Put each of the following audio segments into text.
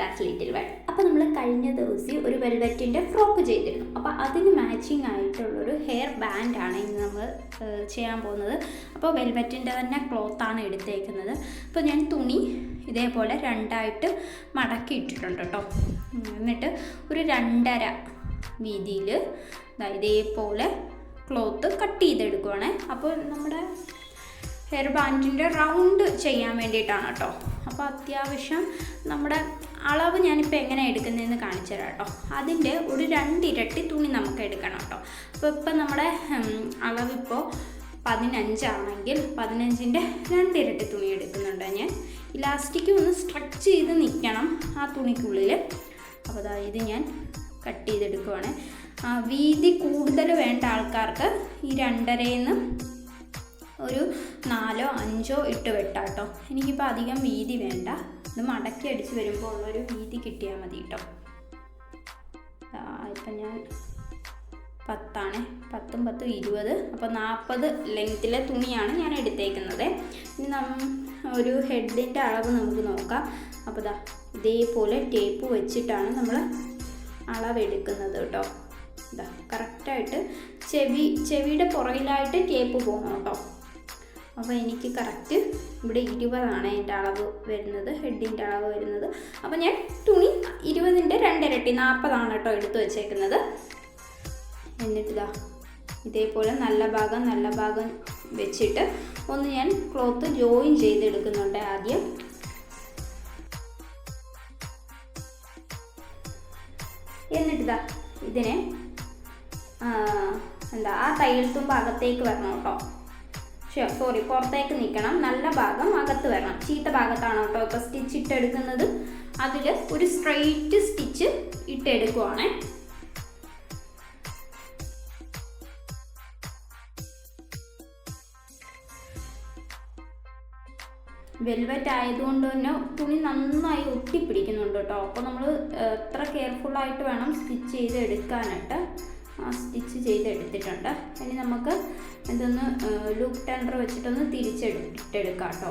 That's little world. അപ്പോൾ നമ്മൾ കഴിഞ്ഞ ദിവസം ഒരു വെൽവെറ്റിൻ്റെ ഫ്രോക്ക് ചെയ്തിരുന്നു. അപ്പോൾ അതിന് മാച്ചിങ് ആയിട്ടുള്ളൊരു ഹെയർ ബാൻഡാണ് ഇന്ന് നമ്മൾ ചെയ്യാൻ പോകുന്നത്. അപ്പോൾ വെൽവെറ്റിൻ്റെ തന്നെ ക്ലോത്താണ് എടുത്തേക്കുന്നത്. അപ്പോൾ ഞാൻ തുണി ഇതേപോലെ രണ്ടായിട്ട് മടക്കി ഇട്ടിട്ടുണ്ട് കേട്ടോ. എന്നിട്ട് ഒരു 2.5 വീതിയിൽ ഇതേപോലെ ക്ലോത്ത് കട്ട് ചെയ്തെടുക്കുവാണേ. അപ്പോൾ നമ്മുടെ ഹെയർ ബാൻഡിൻ്റെ റൗണ്ട് ചെയ്യാൻ വേണ്ടിയിട്ടാണ് കേട്ടോ. അപ്പോൾ അത്യാവശ്യം നമ്മുടെ അളവ് ഞാനിപ്പോൾ എങ്ങനെ എടുക്കുന്നതെന്ന് കാണിച്ചു തരാം കേട്ടോ. അതിൻ്റെ ഒരു 2 ഇരട്ടി തുണി നമുക്ക് എടുക്കണം കേട്ടോ. അപ്പോൾ ഇപ്പം നമ്മുടെ അളവിപ്പോൾ 15 ആണെങ്കിൽ 15ൻ്റെ 2 ഇരട്ടി തുണി എടുക്കുന്നുണ്ട് ഞാൻ. ഇലാസ്റ്റിക് ഒന്ന് സ്ട്രെച്ച് ചെയ്ത് നിൽക്കണം ആ തുണിക്കുള്ളിൽ. അപ്പോൾ ഇത് ഞാൻ കട്ട് ചെയ്തെടുക്കുവാണ്. വീതി കൂടുതൽ വേണ്ട ആൾക്കാർക്ക് ഈ 2.5-ന്ന് ഒരു 4-ഓ 5-ഓ ഇട്ട് വെട്ടാം കേട്ടോ. എനിക്കിപ്പോൾ അധികം വീതി വേണ്ട. ഇത് മടക്കി അടിച്ച് വരുമ്പോൾ ഉള്ളൊരു വീതി കിട്ടിയാൽ മതി കേട്ടോ. ഇപ്പം ഞാൻ 10 10 10 20. അപ്പോൾ 40 ലെങ്ത്തിലെ തുണിയാണ് ഞാൻ എടുത്തേക്കുന്നത്. ഇനി ഒരു ഹെഡിൻ്റെ അളവ് നമുക്ക് നോക്കാം. അപ്പോൾ ഇതേപോലെ ടേപ്പ് വെച്ചിട്ടാണ് നമ്മൾ അളവെടുക്കുന്നത് കേട്ടോ. കറക്റ്റായിട്ട് ചെവിയുടെ പുറകിലായിട്ട് ടേപ്പ് പോകണം കേട്ടോ. അപ്പോൾ എനിക്ക് കറക്റ്റ് ഇവിടെ 20 എൻ്റെ അളവ് വരുന്നത്, ഹെഡിൻ്റെ അളവ് വരുന്നത്. അപ്പോൾ ഞാൻ തുണി 20ൻ്റെ 2 ഇരട്ടി 40 കേട്ടോ എടുത്ത് വെച്ചേക്കുന്നത്. എന്നിട്ട് ഇതേപോലെ നല്ല ഭാഗം വെച്ചിട്ട് ഒന്ന് ഞാൻ ക്ലോത്ത് ജോയിൻ ചെയ്തെടുക്കുന്നുണ്ട് ആദ്യം. എന്നിട്ട് ഇതിനെ ആ തയ്യൽ തുമ്പ് അകത്തേക്ക് വരണം കേട്ടോ. പുറത്തേക്ക് നിൽക്കണം. നല്ല ഭാഗം അകത്ത് വരണം. ചീത്ത ഭാഗത്താണ് കേട്ടോ ഇപ്പോൾ സ്റ്റിച്ച് ഇട്ടെടുക്കുന്നത്. അതിൽ ഒരു സ്ട്രെയിറ്റ് സ്റ്റിച്ച് ഇട്ടെടുക്കുവാണ്. വെൽവെറ്റ് ആയതുകൊണ്ട് തന്നെ തുണി നന്നായി ഒട്ടിപ്പിടിക്കുന്നുണ്ട് കേട്ടോ. അപ്പോൾ നമ്മൾ എത്ര കെയർഫുള്ളായിട്ട് വേണം സ്റ്റിച്ച് ചെയ്ത് എടുക്കാനായിട്ട്. സ്റ്റിച്ച് ചെയ്തെടുത്തിട്ടുണ്ട്. ഇനി നമുക്ക് ഇതൊന്ന് ലൂപ്പ് ടെൻഡർ വെച്ചിട്ടൊന്ന് തിരിച്ചെടുക്കാം കേട്ടോ.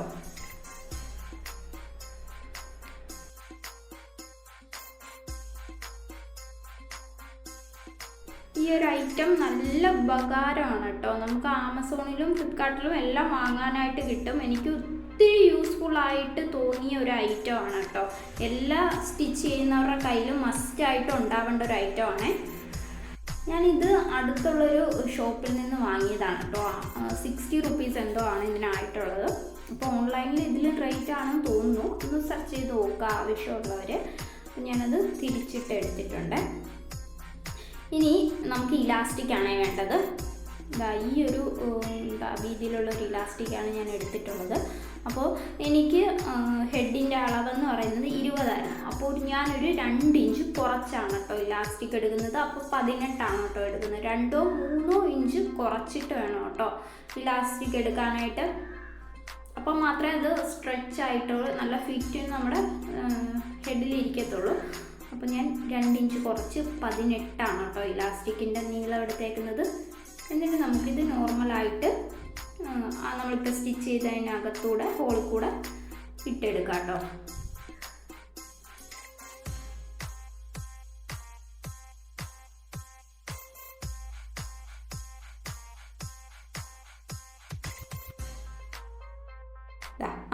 ഈ ഒരു ഐറ്റം നല്ല ഉപകാരമാണ് കേട്ടോ. നമുക്ക് ആമസോണിലും ഫ്ലിപ്കാർട്ടിലും എല്ലാം വാങ്ങാനായിട്ട് കിട്ടും. എനിക്ക് ഒത്തിരി യൂസ്ഫുള്ളായിട്ട് തോന്നിയ ഒരു ഐറ്റമാണ് കേട്ടോ. എല്ലാ സ്റ്റിച്ച് ചെയ്യുന്നവരുടെ കയ്യിലും മസ്റ്റായിട്ട് ഉണ്ടാവേണ്ട ഒരു ഐറ്റമാണ്. ഞാനിത് അടുത്തുള്ളൊരു ഷോപ്പിൽ നിന്ന് വാങ്ങിയതാണ് കേട്ടോ. 60 റുപ്പീസ് എന്തോ ആണ് ഇതിനായിട്ടുള്ളത്. അപ്പോൾ ഓൺലൈനിൽ ഇതിൽ റേറ്റ് ആണെന്ന് തോന്നുന്നു. ഒന്ന് സെർച്ച് ചെയ്ത് നോക്കുക ആവശ്യമുള്ളവർ. അപ്പോൾ ഞാനത് തിരിച്ചിട്ട് എടുത്തിട്ടുണ്ട്. ഇനി നമുക്ക് ഇലാസ്റ്റിക്കാണ് വേണ്ടത്. ഈ ഒരു വീതിയിലുള്ളൊരു ഇലാസ്റ്റിക്കാണ് ഞാൻ എടുത്തിട്ടുള്ളത്. അപ്പോൾ എനിക്ക് ഹെഡിൻ്റെ അളവെന്ന് പറയുന്നത് 20 ആയിരുന്നു. അപ്പോൾ ഞാനൊരു 2 ഇഞ്ച് കുറച്ചാണ് കേട്ടോ ഇലാസ്റ്റിക് എടുക്കുന്നത്. അപ്പോൾ 18 കേട്ടോ എടുക്കുന്നത്. 2-ഓ 3-ഓ ഇഞ്ച് കുറച്ചിട്ട് വേണം കേട്ടോ ഇലാസ്റ്റിക് എടുക്കാനായിട്ട്. അപ്പോൾ മാത്രമേ അത് സ്ട്രെച്ച് ആയിട്ടുള്ളൂ, നല്ല ഫിറ്റ് നമ്മുടെ ഹെഡിലിരിക്കത്തുള്ളൂ. അപ്പോൾ ഞാൻ 2 ഇഞ്ച് കുറച്ച് 18 കേട്ടോ ഇലാസ്റ്റിക്കിൻ്റെ നീളം എടുത്തേക്കുന്നത്. എന്നിട്ട് നമുക്കിത് നോർമലായിട്ട് നമ്മളിപ്പോൾ സ്റ്റിച്ച് ചെയ്തതിനകത്തൂടെ ഹോളിൽ കൂടെ ഇട്ടെടുക്കാം കേട്ടോ.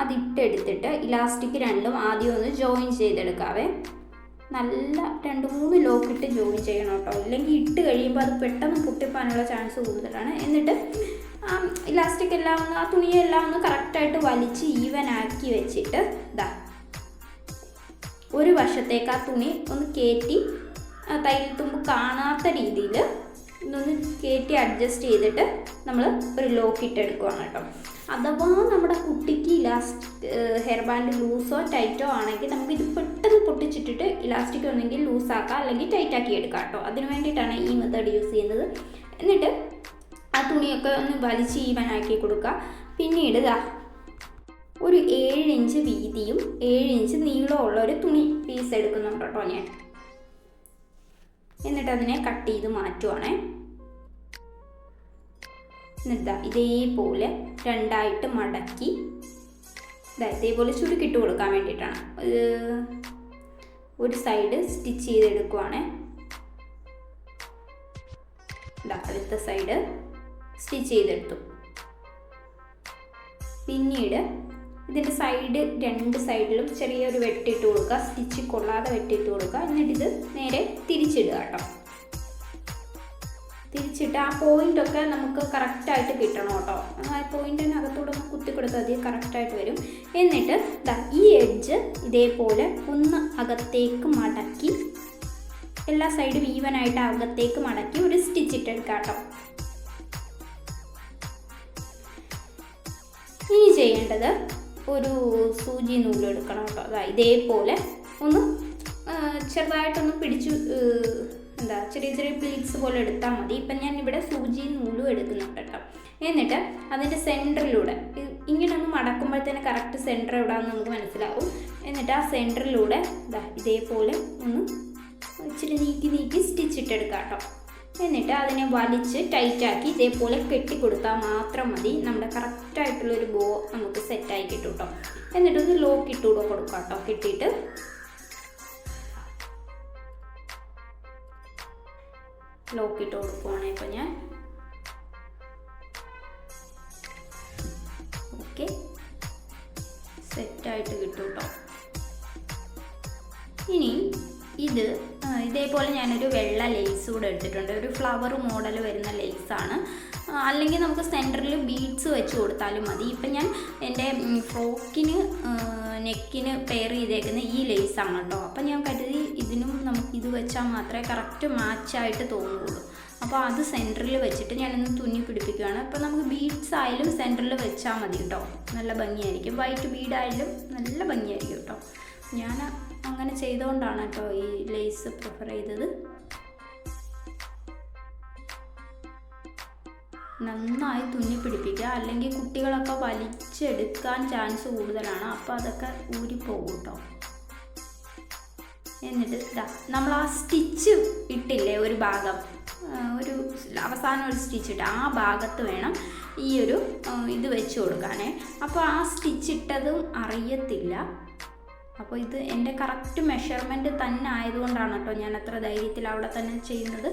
അതിട്ടെടുത്തിട്ട് ഇലാസ്റ്റിക് രണ്ടും ആദ്യം ഒന്ന് ജോയിൻ ചെയ്തെടുക്കാവേ. നല്ല 2-3 ലോക്കിട്ട് ജോയിൻ ചെയ്യണം കേട്ടോ. ഇല്ലെങ്കിൽ ഇട്ട് കഴിയുമ്പോൾ അത് പെട്ടെന്ന് പൊട്ടിപ്പോകാനുള്ള ചാൻസ് കൂടുതലാണ്. എന്നിട്ട് ഇലാസ്റ്റിക് എല്ലാം ഒന്ന് ആ തുണിയെല്ലാം ഒന്ന് കറക്റ്റായിട്ട് വലിച്ച് ഈവനാക്കി വെച്ചിട്ട് ഒരു വശത്തേക്ക് ആ തുണി ഒന്ന് കയറ്റി തയ്യൽ തുമ്പ് കാണാത്ത രീതിയിൽ ഇതൊന്ന് കയറ്റി അഡ്ജസ്റ്റ് ചെയ്തിട്ട് നമ്മൾ ഒരു ലോക്ക് ഇട്ടെടുക്കുകയാണ് കേട്ടോ. അഥവാ നമ്മുടെ കുട്ടിക്ക് ഹെയർ ബാൻഡ് ലൂസോ ടൈറ്റോ ആണെങ്കിൽ നമുക്കിത് പെട്ടെന്ന് പൊട്ടിച്ചിട്ടിട്ട് ഇലാസ്റ്റിക് ഒന്നെങ്കിൽ ലൂസാക്കാം അല്ലെങ്കിൽ ടൈറ്റാക്കി എടുക്കാം കേട്ടോ. അതിന് വേണ്ടിയിട്ടാണ് ഈ മെത്തേഡ് യൂസ് ചെയ്യുന്നത്. എന്നിട്ട് ആ തുണിയൊക്കെ ഒന്ന് വലിച്ച് ഈവനാക്കി കൊടുക്കുക. പിന്നീട് ഒരു 7 ഇഞ്ച് വീതിയും 7 ഇഞ്ച് നീളമുള്ള ഒരു തുണി പീസ് എടുക്കുന്നുണ്ട് കേട്ടോ ഞാൻ. എന്നിട്ട് അതിനെ കട്ട് ചെയ്ത് മാറ്റുവാണേ. എന്നിട്ട് ഇതേപോലെ 2ആയിട്ട് മടക്കി ഇതേപോലെ ചുരുക്കിട്ട് കൊടുക്കാൻ വേണ്ടിയിട്ടാണ്. ഒരു സൈഡ് സ്റ്റിച്ച് ചെയ്തെടുക്കുവാണേ. അടുത്ത സൈഡ് സ്റ്റിച്ച് ചെയ്തെടുത്തു. പിന്നീട് ഇതിൻ്റെ സൈഡ്, രണ്ട് സൈഡിലും ചെറിയൊരു വെട്ടിട്ട് കൊടുക്കുക, സ്റ്റിച്ച് കൊള്ളാതെ വെട്ടിട്ട് കൊടുക്കുക. എന്നിട്ടിത് നേരെ തിരിച്ചിടുക കേട്ടോ. തിരിച്ചിട്ട് ആ പോയിൻ്റൊക്കെ നമുക്ക് കറക്റ്റായിട്ട് കിട്ടണം കേട്ടോ. ആ പോയിൻറ്റിനകത്തൂടെ ഒന്ന് കുത്തി കൊടുത്താൽ മതി, കറക്റ്റായിട്ട് വരും. എന്നിട്ട് ഈ എഡ്ജ് ഇതേപോലെ ഒന്ന് അകത്തേക്ക് മടക്കി, എല്ലാ സൈഡും ഈവനായിട്ട് അകത്തേക്ക് മടക്കി ഒരു സ്റ്റിച്ച് ഇട്ടെടുക്കാം കേട്ടോ. ഇനി ചെയ്യേണ്ടത് ഒരു സൂചി നൂലെടുക്കണം കേട്ടോ. ഇതേപോലെ ഒന്ന് ചെറുതായിട്ടൊന്ന് പിടിച്ചു, ചെറിയ ചെറിയ പ്ലീറ്റ്സ് പോലെ എടുത്താൽ മതി. ഇപ്പം ഞാൻ ഇവിടെ സൂചി നൂലും എടുക്കുന്നുണ്ട് കേട്ടോ. എന്നിട്ട് അതിൻ്റെ സെൻറ്ററിലൂടെ ഇങ്ങനെ ഒന്ന് മടക്കുമ്പോഴത്തേന് കറക്റ്റ് സെൻറ്റർ എവിടെയാണെന്ന് നമുക്ക് മനസ്സിലാവും. എന്നിട്ട് ആ സെൻറ്ററിലൂടെ ഇതേപോലെ ഒന്ന് ഇച്ചിരി നീക്കി സ്റ്റിച്ച് ഇട്ടെടുക്കാം കേട്ടോ. എന്നിട്ട് അതിനെ വലിച്ച് ടൈറ്റാക്കി ഇതേപോലെ കെട്ടി കൊടുത്താൽ മാത്രം മതി. നമ്മുടെ കറക്റ്റായിട്ടുള്ളൊരു ബോ നമുക്ക് സെറ്റായി കിട്ടും കേട്ടോ. എന്നിട്ടൊന്ന് ലോക്ക് ഇട്ടുകൂടെ കൊടുക്കാം കേട്ടോ. കെട്ടിയിട്ട് ലോക്ക് ഇട്ട് കൊടുക്കുവാണ് ഇപ്പം ഞാൻ. ഓക്കെ, സെറ്റായിട്ട് കിട്ടും കേട്ടോ. ഇനി ഇതേപോലെ ഞാനൊരു വെള്ള ലേസ് കൂടെ എടുത്തിട്ടുണ്ട്. ഒരു ഫ്ലവർ മോഡൽ വരുന്ന ലേസാണ്. അല്ലെങ്കിൽ നമുക്ക് സെൻറ്ററിൽ ബീഡ്സ് വെച്ച് കൊടുത്താലും മതി. ഇപ്പം ഞാൻ എൻ്റെ ഫ്രോക്കിന് നെക്കിന് പെയർ ചെയ്തേക്കുന്ന ഈ ലേസാണ് കേട്ടോ. അപ്പം ഞാൻ കരുതി ഇതിനും നമുക്ക് ഇത് വെച്ചാൽ മാത്രമേ കറക്റ്റ് മാച്ചായിട്ട് തോന്നുകയുള്ളൂ. അപ്പോൾ അത് സെൻറ്ററിൽ വെച്ചിട്ട് ഞാനൊന്ന് തുന്നി പിടിപ്പിക്കുകയാണ്. അപ്പോൾ നമുക്ക് ബീഡ്സ് ആയാലും സെൻറ്ററിൽ വെച്ചാൽ മതി കേട്ടോ, നല്ല ഭംഗിയായിരിക്കും. വൈറ്റ് ബീഡായാലും നല്ല ഭംഗിയായിരിക്കും കേട്ടോ. ഞാൻ അങ്ങനെ ചെയ്തുകൊണ്ടാണ് കേട്ടോ ഈ ലേസ് പ്രിഫർ ചെയ്തത്. നന്നായി തുന്നി പിടിപ്പിക്കുക, അല്ലെങ്കിൽ കുട്ടികളൊക്കെ വലിച്ചെടുക്കാൻ ചാൻസ് കൂടുതലാണ്. അപ്പോൾ അതൊക്കെ ഊരിപ്പോകും കേട്ടോ. എന്നിട്ട് നമ്മൾ ആ സ്റ്റിച്ച് ഇട്ടില്ലേ ഒരു ഭാഗം, ഒരു അവസാനം ഒരു സ്റ്റിച്ച് ഇട്ട് ആ ഭാഗത്ത് വേണം ഈ ഒരു ഇത് വെച്ച് കൊടുക്കാനേ. അപ്പോൾ ആ സ്റ്റിച്ച് ഇട്ടതും അറിയത്തില്ല. അപ്പോൾ ഇത് എൻ്റെ കറക്റ്റ് മെഷർമെൻറ്റ് തന്നെ ആയതുകൊണ്ടാണ് കേട്ടോ ഞാൻ അത്ര ധൈര്യത്തിൽ അവിടെ തന്നെ ചെയ്യുന്നത്.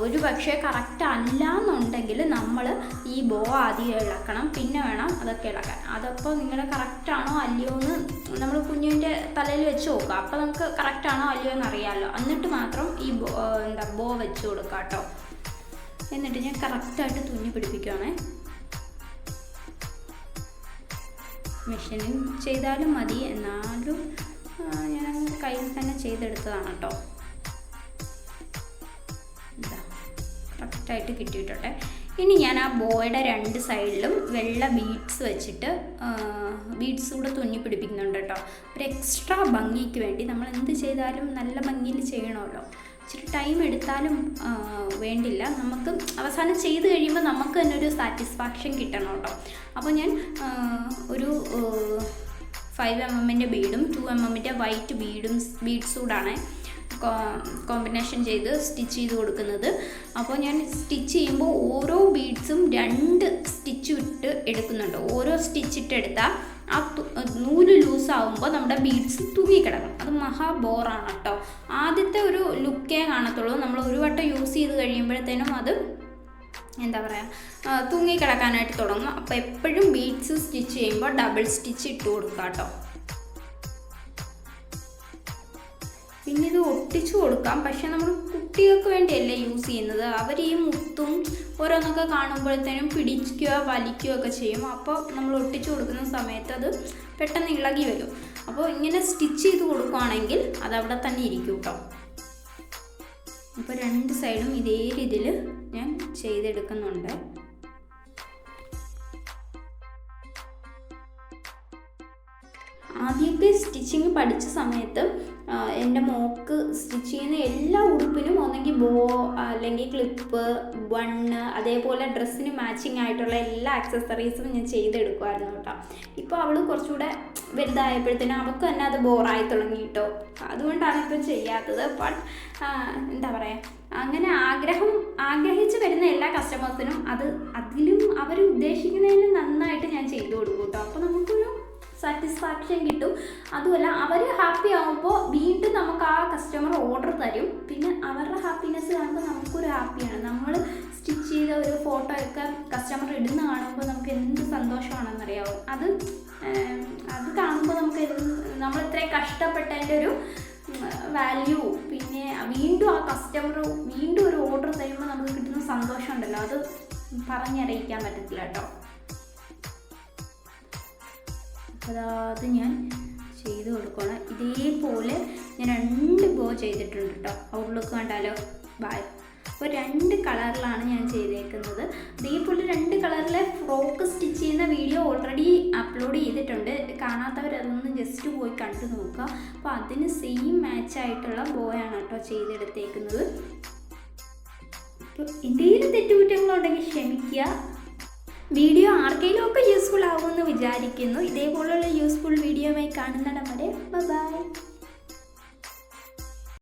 ഒരു പക്ഷേ കറക്റ്റ് അല്ല എന്നുണ്ടെങ്കിൽ നമ്മൾ ഈ ബോ ആദ്യം ഇളക്കണം, പിന്നെ വേണം അതൊക്കെ ഇളക്കാൻ. അതപ്പോൾ നിങ്ങൾ കറക്റ്റാണോ അല്ലയോ എന്ന് നമ്മൾ കുഞ്ഞിൻ്റെ തലയിൽ വെച്ച് നോക്കുക. അപ്പോൾ നമുക്ക് കറക്റ്റാണോ അല്ലയോ എന്ന് അറിയാമല്ലോ. എന്നിട്ട് മാത്രം ഈ ബോ വെച്ച് കൊടുക്കുക കേട്ടോ. എന്നിട്ട് ഞാൻ കറക്റ്റായിട്ട് തുന്നി പിടിപ്പിക്കുകയാണേ. മെഷീനിൽ ചെയ്താലും മതി, എന്നാലും ഞാൻ കയ്യിൽ തന്നെ ചെയ്തെടുത്തതാണ് കേട്ടോ. കറക്റ്റായിട്ട് കിട്ടിയിട്ടെ. ഇനി ഞാൻ ആ ബോയുടെ രണ്ട് സൈഡിലും വെള്ള ബീഡ്സ് വെച്ചിട്ട് ബീഡ്സ് കൂടെ തുന്നി പിടിപ്പിക്കുന്നുണ്ട് കേട്ടോ. ഒരു എക്സ്ട്രാ ഭംഗിക്ക് വേണ്ടി നമ്മൾ എന്ത് ചെയ്താലും നല്ല ഭംഗിയിൽ ചെയ്യണമല്ലോ. ഇച്ചിരി ടൈം എടുത്താലും വേണ്ടില്ല, നമുക്ക് അവസാനം ചെയ്ത് കഴിയുമ്പോൾ നമുക്ക് തന്നെ ഒരു സാറ്റിസ്ഫാക്ഷൻ കിട്ടണം കേട്ടോ. അപ്പോൾ ഞാൻ ഒരു 5 mm ബീഡും 2 mm വൈറ്റ് ബീഡ്സ് കൂടാണ് കോമ്പിനേഷൻ ചെയ്ത് സ്റ്റിച്ച് ചെയ്ത് കൊടുക്കുന്നത്. അപ്പോൾ ഞാൻ സ്റ്റിച്ച് ചെയ്യുമ്പോൾ ഓരോ ബീഡ്സും 2 സ്റ്റിച്ച് ഇട്ട് എടുക്കുന്നുണ്ട്. ഓരോ സ്റ്റിച്ച് ഇട്ടെടുത്താൽ ആ നൂല് ലൂസാവുമ്പോൾ നമ്മുടെ ബീഡ്സ് തൂങ്ങിക്കിടക്കും. അത് മഹാ ബോറാണ് കേട്ടോ. ആദ്യത്തെ ഒരു ലുക്കേ കാണത്തുള്ളൂ. നമ്മൾ ഒരു വട്ടം യൂസ് ചെയ്ത് കഴിയുമ്പോഴത്തേനും അത് തൂങ്ങിക്കിടക്കാനായിട്ട് തുടങ്ങും. അപ്പോൾ എപ്പോഴും ബീഡ്സ് സ്റ്റിച്ച് ചെയ്യുമ്പോൾ ഡബിൾ സ്റ്റിച്ച് ഇട്ട് കൊടുക്കുക കേട്ടോ. പിന്നെ ഇത് ഒട്ടിച്ചു കൊടുക്കാം, പക്ഷെ നമ്മൾ കുട്ടികൾക്ക് വേണ്ടിയല്ലേ യൂസ് ചെയ്യുന്നത്. അവർ ഈ മുത്തും ഓരോന്നൊക്കെ കാണുമ്പോഴത്തേനും പിടിക്കുകയോ വലിക്കുകയോ ഒക്കെ ചെയ്യും. അപ്പോൾ നമ്മൾ ഒട്ടിച്ചു കൊടുക്കുന്ന സമയത്ത് അത് പെട്ടെന്ന് ഇളകി വരും. അപ്പോൾ ഇങ്ങനെ സ്റ്റിച്ച് ചെയ്ത് കൊടുക്കുകയാണെങ്കിൽ അതവിടെ തന്നെ ഇരിക്കും കേട്ടോ. അപ്പോൾ 2 സൈഡും ഇതേ രീതിയിൽ ഞാൻ ചെയ്തെടുക്കുന്നുണ്ട്. ആദ്യമൊക്കെ സ്റ്റിച്ചിങ് പഠിച്ച സമയത്ത് എൻ്റെ മോക്ക് സ്റ്റിച്ച് ചെയ്യുന്ന എല്ലാ ഉടുപ്പിനും ഒന്നെങ്കിൽ ബോ അല്ലെങ്കിൽ ക്ലിപ്പ്, ബണ്ണ്, അതേപോലെ ഡ്രസ്സിന് മാച്ചിങ് ആയിട്ടുള്ള എല്ലാ ആക്സസറീസും ഞാൻ ചെയ്തെടുക്കുമായിരുന്നു കേട്ടോ. ഇപ്പോൾ അവൾ കുറച്ചുകൂടെ വലുതായപ്പോഴത്തേനും അവൾക്ക് തന്നെ അത് ബോറായി തുടങ്ങി കേട്ടോ. അതുകൊണ്ടാണ് ഇപ്പോൾ ചെയ്യാത്തത്. ബട്ട് എന്താ പറയുക, അങ്ങനെ ആഗ്രഹിച്ച് വരുന്ന എല്ലാ കസ്റ്റമേഴ്സിനും അതിലും അവർ ഉദ്ദേശിക്കുന്നതിന് നന്നായിട്ട് ഞാൻ ചെയ്തു കൊടുക്കും കേട്ടോ. അപ്പോൾ നമുക്കൊരു സാറ്റിസ്ഫാക്ഷൻ കിട്ടും. അതുമല്ല അവർ ഹാപ്പി ആകുമ്പോൾ വീണ്ടും നമുക്ക് ആ കസ്റ്റമർ ഓർഡർ തരും. പിന്നെ അവരുടെ ഹാപ്പിനെസ് കാണുമ്പോൾ നമുക്കൊരു ഹാപ്പിയാണ്. നമ്മൾ സ്റ്റിച്ച് ചെയ്ത ഒരു ഫോട്ടോ ഒക്കെ കസ്റ്റമർ ഇടുന്ന കാണുമ്പോൾ നമുക്ക് എന്ത് സന്തോഷമാണെന്നറിയാമോ. അത് കാണുമ്പോൾ നമുക്ക് നമ്മൾ ഇത്രയും കഷ്ടപ്പെട്ടതിൻ്റെ ഒരു വാല്യൂ, പിന്നെ വീണ്ടും ആ കസ്റ്റമർ വീണ്ടും ഒരു ഓർഡർ തരുമ്പോൾ നമുക്ക് കിട്ടുന്ന സന്തോഷം ഉണ്ടല്ലോ, അത് പറഞ്ഞറിയിക്കാൻ പറ്റത്തില്ല കേട്ടോ. അപ്പോൾ അത് ഞാൻ ചെയ്ത് കൊടുക്കണം. ഇതേപോലെ ഞാൻ 2 ബോ ചെയ്തിട്ടുണ്ട് കേട്ടോ. ഔട്ട്ലുക്ക് കണ്ടാലോ, ബായ്. അപ്പോൾ 2 കളറിലാണ് ഞാൻ ചെയ്തേക്കുന്നത്. അതേപോലെ 2 കളറിലെ ഫ്രോക്ക് സ്റ്റിച്ച് ചെയ്യുന്ന വീഡിയോ ഓൾറെഡി അപ്ലോഡ് ചെയ്തിട്ടുണ്ട്. കാണാത്തവരതൊന്ന് ജസ്റ്റ് പോയി കണ്ടു നോക്കുക. അപ്പോൾ അതിന് സെയിം മാച്ചായിട്ടുള്ള ബോയാണ് കേട്ടോ ചെയ്തെടുത്തേക്കുന്നത്. അപ്പോൾ എന്തെങ്കിലും തെറ്റുകുറ്റങ്ങളുണ്ടെങ്കിൽ ക്ഷമിക്കുക. വീഡിയോ ആർക്കെങ്കിലും ഒക്കെ യൂസ്ഫുൾ ആകുമെന്ന് വിചാരിക്കുന്നു. ഇതേപോലുള്ള യൂസ്ഫുൾ വീഡിയോയുമായി കാണുന്നിടം വരെ ബൈ.